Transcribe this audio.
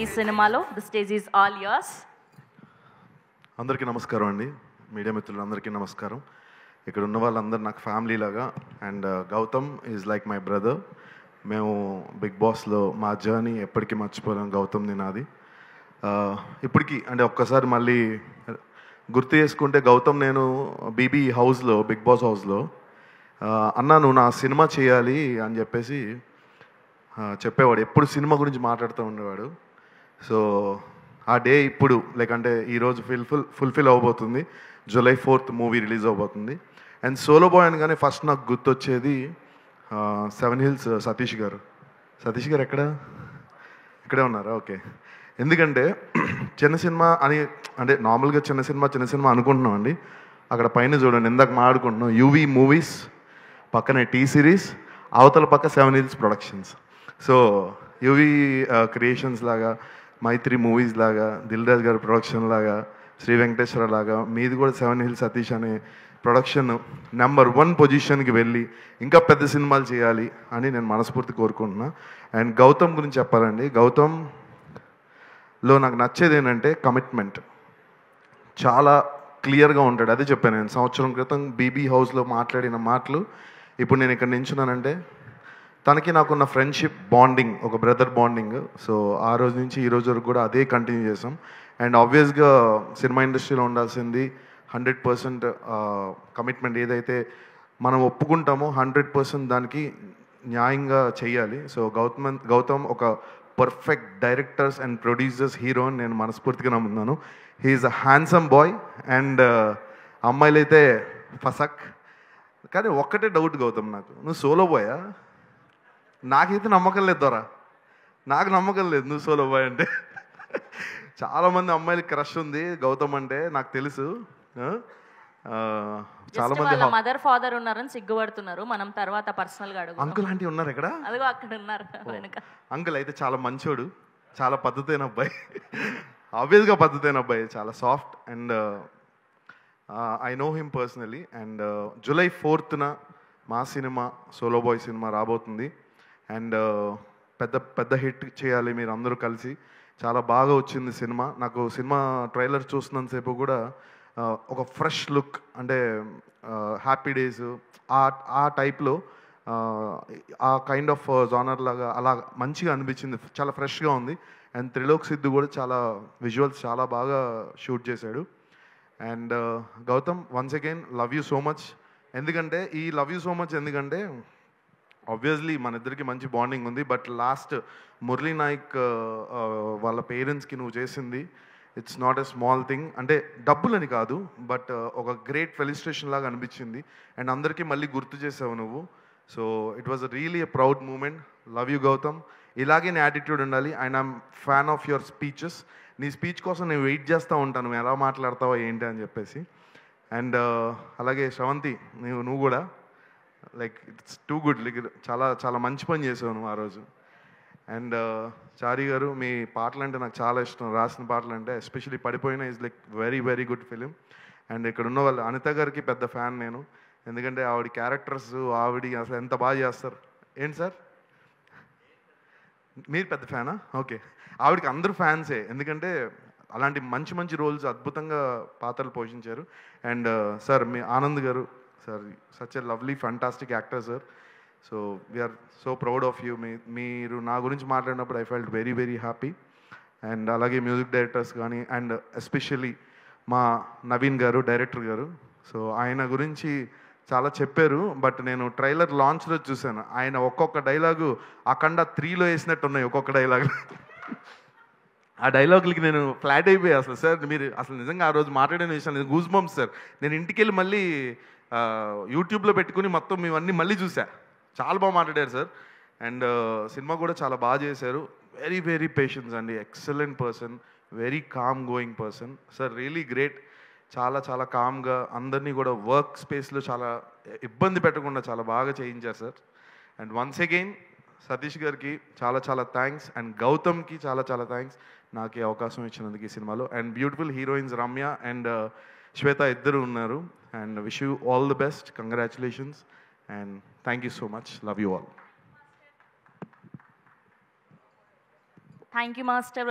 ఈ సినిమాలో. The stage is all yours. అందరికీ నమస్కారం అండి, మీడియా మిత్రులందరికీ నమస్కారం. ఇక్కడ ఉన్న వాళ్ళందరూ నాకు ఫ్యామిలీ లాగా. And Gautam is like my brother. మేము బిగ్ బాస్లో మా జర్నీ ఎప్పటికీ మర్చిపోలేం. గౌతమ్ని నాది ఇప్పటికీ అంటే ఒక్కసారి మళ్ళీ గుర్తు చేసుకుంటే, గౌతమ్ నేను బీబీ హౌస్లో, బిగ్ బాస్ హౌస్లో అన్నా నువ్వు నా సినిమా చేయాలి అని చెప్పేసి చెప్పేవాడు. ఎప్పుడు సినిమా గురించి మాట్లాడుతూ ఉండేవాడు. సో ఆ డే ఇప్పుడు లైక్ అంటే ఈరోజు ఫుల్ఫిల్ అవ్వబోతుంది. July 4th మూవీ రిలీజ్ అవబోతుంది. అండ్ సోలో బాయ్ అనగానే ఫస్ట్ నాకు గుర్తొచ్చేది 7 Hills సతీష్ గారు. సతీష్ గారు ఇక్కడే ఉన్నారా? ఓకే. ఎందుకంటే చిన్న సినిమా అని అంటే నార్మల్గా చిన్న సినిమా అనుకుంటున్నాం అండి. అక్కడ పైన చూడండి, ఇందాక మాట్లాడుకుంటున్నాం, యూవీ మూవీస్ పక్కనే టీ సిరీస్, అవతల పక్క 7 Hills productions. So UV creations లాగా, మైత్రి మూవీస్ లాగా, దిల్ రాజు గారి ప్రొడక్షన్ లాగా, శ్రీ వెంకటేశ్వర లాగా మీది కూడా 7 Hills సతీష్ అనే ప్రొడక్షన్ నెంబర్ 1 పొజిషన్కి వెళ్ళి ఇంకా పెద్ద సినిమాలు చేయాలి అని నేను మనస్ఫూర్తి కోరుకుంటున్నా. అండ్ గౌతమ్ గురించి చెప్పాలండి, గౌతమ్లో నాకు నచ్చేది ఏంటంటే కమిట్మెంట్. చాలా క్లియర్గా ఉంటాడు. అదే చెప్పాను నేను సంవత్సరం క్రితం బీబీ హౌస్లో మాట్లాడిన మాటలు ఇప్పుడు నేను ఇక్కడ నించున్నానంటే తనకి నాకున్న ఫ్రెండ్షిప్ బాండింగ్, ఒక బ్రదర్ బాండింగ్. సో ఆ రోజు నుంచి ఈ రోజు వరకు కూడా అదే కంటిన్యూ చేసాం. అండ్ ఆబ్వియస్గా సినిమా ఇండస్ట్రీలో ఉండాల్సింది 100% కమిట్మెంట్. ఏదైతే మనం ఒప్పుకుంటామో 100% దానికి న్యాయంగా చెయ్యాలి. సో గౌతమ్ ఒక perfect directors and producers hero అని నేను మనస్ఫూర్తిగా నమ్ముతున్నాను. He's a handsome boy. And అమ్మాయిలైతే ఫసక్. కానీ ఒక్కటే డౌట్ గౌతమ్, నాకు నువ్వు సోలో బాయా? నాకైతే నమ్మకం లేదు దొరా, నాకు నమ్మకం లేదు నువ్వు సోలో బాయ్ అంటే. చాలామంది అమ్మాయిలకి క్రష్ ఉంది గౌతమ్ అంటే, నాకు తెలుసు. చాలా మంది మదర్ ఫాదర్ ఉన్నారని సిగ్గుపడుతున్నారు. మనం తర్వాత పర్సనల్ గా అడుగు. అంకుల్ ఆంటీ ఉన్నారు ఇక్కడ, అదిగో అక్కడ ఉన్నారు. అంకుల్ అయితే చాలా మంచోడు, చాలా పద్ధతైన అబ్బాయి. ఆబ్వియస్గా పద్ధతైన అబ్బాయి, చాలా soft. And I know him personally. And July 4th మా సినిమా సోలో బాయ్ సినిమా రాబోతుంది. అండ్ పెద్ద హిట్ చేయాలి మీరు అందరూ కలిసి. చాలా బాగా వచ్చింది సినిమా. నాకు సినిమా ట్రైలర్ చూస్తున్నంతసేపు కూడా ఒక ఫ్రెష్ లుక్, అంటే హ్యాపీ డేస్ ఆ టైప్లో ఆ కైండ్ ఆఫ్ జానర్ లాగా అలా మంచిగా అనిపించింది. చాలా ఫ్రెష్గా ఉంది. అండ్ త్రిలోక్ సిద్ధు కూడా చాలా విజువల్స్ చాలా బాగా షూట్ చేశాడు. And Gautam once again love you so much. ఎందుకంటే ఈ లవ్ యూ సో మచ్ ఎందుకంటే ఆబ్వియస్లీ మన ఇద్దరికి మంచి బాండింగ్ ఉంది. బట్ లాస్ట్ మురళీ నాయక్ వాళ్ళ పేరెంట్స్కి నువ్వు చేసింది it's not a small thing. అంటే డబ్బులని కాదు, బట్ ఒక గ్రేట్ ఫెలిస్ట్రేషన్ లాగా అనిపించింది. అండ్ అందరికీ మళ్ళీ గుర్తు చేసావు నువ్వు. So it was really a proud moment. Love you Gautam. ఇలాగే నీ యాటిట్యూడ్ ఉండాలి. And I'm fan of your speeches. నీ స్పీచ్ కోసం నేను వెయిట్ చేస్తూ ఉంటాను, నువ్వు ఎలా మాట్లాడతావో ఏంటి అని చెప్పేసి. అండ్ అలాగే శ్రవంతి, నువ్వు కూడా like it's too good. Like చాలా చాలా మంచి పని చేసావు నువ్వు ఆ రోజు. అండ్ చారి గారు, మీ పాటలు అంటే నాకు చాలా ఇష్టం. రాసిన పాటలు అంటే ఎస్పెషలీ పడిపోయిన is like very very good film. And ఇక్కడ ఉన్న వాళ్ళు అనిత గారికి పెద్ద ఫ్యాన్ నేను. ఎందుకంటే ఆవిడ క్యారెక్టర్స్, ఆవిడ అసలు ఎంత బాగా చేస్తారు. ఏంటి సార్ మీరు పెద్ద ఫ్యానా? ఓకే. ఆవిడకి అందరూ ఫ్యాన్సే, ఎందుకంటే అలాంటి మంచి మంచి రోల్స్ అద్భుతంగా పాత్రలు పోషించారు. అండ్ సార్ మీ Anand garu sir, such a lovely fantastic actor sir. So we're so proud of you. మీరు నా గురించి మాట్లాడినప్పుడు I felt very very happy. And అలాగే మ్యూజిక్ డైరెక్టర్స్ కానీ, అండ్ ఎస్పెషల్లీ మా నవీన్ గారు, డైరెక్టర్ గారు. సో ఆయన గురించి చాలా చెప్పారు, బట్ నేను ట్రైలర్ లాంచ్లో చూశాను. ఆయన ఒక్కొక్క డైలాగు అఖండ 3లో వేసినట్టు ఉన్నాయి ఒక్కొక్క డైలాగు. ఆ డైలాగులకి నేను ఫ్లాట్ అయిపోయా అసలు. సార్ మీరు అసలు నిజంగా ఆ రోజు మాట్లాడిన విషయాలు గూస్ బంప్స్ సార్. నేను ఇంటికి వెళ్ళి మళ్ళీ యూట్యూబ్లో పెట్టుకుని మొత్తం ఇవన్నీ మళ్ళీ చూసా. చాలా బాగా మాట్లాడారు సార్. అండ్ సినిమా కూడా చాలా బాగా చేశారు. వెరీ వెరీ పేషెన్స్ అండి, excellent person, very calm going person sir. Really great. చాలా చాలా కామ్గా అందరినీ కూడా వర్క్ స్పేస్లో చాలా ఇబ్బంది పెట్టకుండా చాలా బాగా చేయించారు sir. And once again Satish గారికి చాలా చాలా థ్యాంక్స్. అండ్ గౌతమ్కి చాలా చాలా థ్యాంక్స్ నాకు ఈ అవకాశం ఇచ్చినందుకు ఈ సినిమాలో. And beautiful heroines Ramya and Shweta ఇద్దరు ఉన్నారు. And wish you all the best. Congratulations and thank you so much. Love you all. Thank you master.